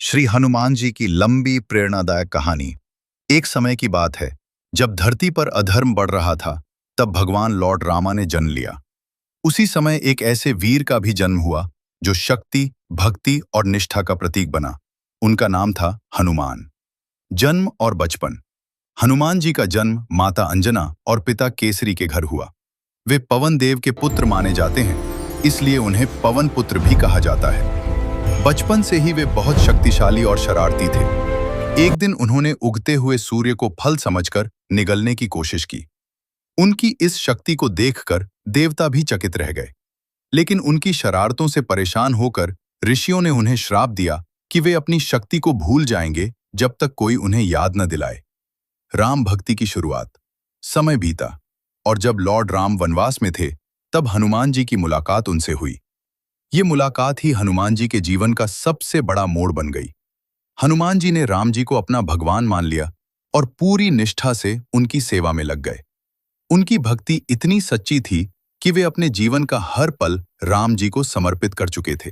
श्री हनुमान जी की लंबी प्रेरणादायक कहानी। एक समय की बात है जब धरती पर अधर्म बढ़ रहा था, तब भगवान लॉर्ड रामा ने जन्म लिया। उसी समय एक ऐसे वीर का भी जन्म हुआ जो शक्ति, भक्ति और निष्ठा का प्रतीक बना। उनका नाम था हनुमान। जन्म और बचपन। हनुमान जी का जन्म माता अंजना और पिता केसरी के घर हुआ। वे पवन देव के पुत्र माने जाते हैं, इसलिए उन्हें पवन पुत्र भी कहा जाता है। बचपन से ही वे बहुत शक्तिशाली और शरारती थे। एक दिन उन्होंने उगते हुए सूर्य को फल समझकर निगलने की कोशिश की। उनकी इस शक्ति को देखकर देवता भी चकित रह गए, लेकिन उनकी शरारतों से परेशान होकर ऋषियों ने उन्हें श्राप दिया कि वे अपनी शक्ति को भूल जाएंगे जब तक कोई उन्हें याद न दिलाए। राम भक्ति की शुरुआत। समय बीता और जब लॉर्ड राम वनवास में थे, तब हनुमान जी की मुलाकात उनसे हुई। ये मुलाकात ही हनुमान जी के जीवन का सबसे बड़ा मोड़ बन गई। हनुमान जी ने राम जी को अपना भगवान मान लिया और पूरी निष्ठा से उनकी सेवा में लग गए। उनकी भक्ति इतनी सच्ची थी कि वे अपने जीवन का हर पल राम जी को समर्पित कर चुके थे।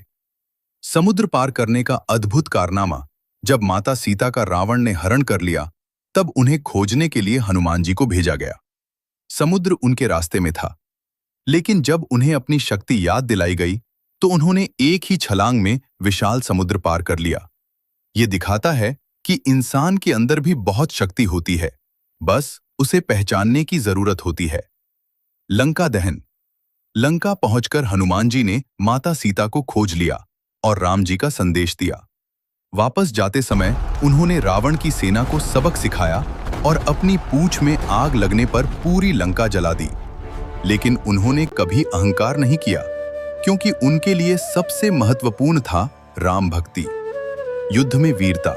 समुद्र पार करने का अद्भुत कारनामा। जब माता सीता का रावण ने हरण कर लिया, तब उन्हें खोजने के लिए हनुमान जी को भेजा गया। समुद्र उनके रास्ते में था, लेकिन जब उन्हें अपनी शक्ति याद दिलाई गई तो उन्होंने एक ही छलांग में विशाल समुद्र पार कर लिया। ये दिखाता है कि इंसान के अंदर भी बहुत शक्ति होती है, बस उसे पहचानने की जरूरत होती है। लंका दहन। लंका पहुंचकर हनुमान जी ने माता सीता को खोज लिया और राम जी का संदेश दिया। वापस जाते समय उन्होंने रावण की सेना को सबक सिखाया और अपनी पूंछ में आग लगने पर पूरी लंका जला दी। लेकिन उन्होंने कभी अहंकार नहीं किया, क्योंकि उनके लिए सबसे महत्वपूर्ण था राम भक्ति। युद्ध में वीरता।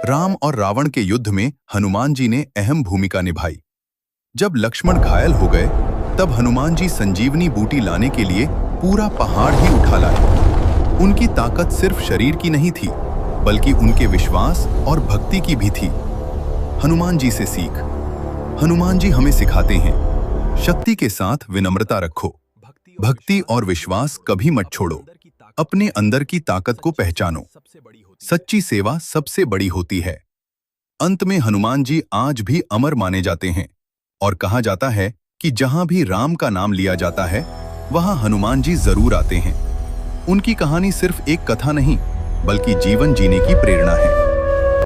राम और रावण के युद्ध में हनुमान जी ने अहम भूमिका निभाई। जब लक्ष्मण घायल हो गए, तब हनुमान जी संजीवनी बूटी लाने के लिए पूरा पहाड़ ही उठा लाए। उनकी ताकत सिर्फ शरीर की नहीं थी, बल्कि उनके विश्वास और भक्ति की भी थी। हनुमान जी से सीख। हनुमान जी हमें सिखाते हैं, शक्ति के साथ विनम्रता रखो, भक्ति और विश्वास कभी मत छोड़ो, अपने अंदर की ताकत को पहचानो। सच्ची सेवा सबसे बड़ी होती है। अंत में हनुमान जी आज भी अमर माने जाते हैं और कहा जाता है कि जहां भी राम का नाम लिया जाता है, वहां हनुमान जी जरूर आते हैं। उनकी कहानी सिर्फ एक कथा नहीं, बल्कि जीवन जीने की प्रेरणा है।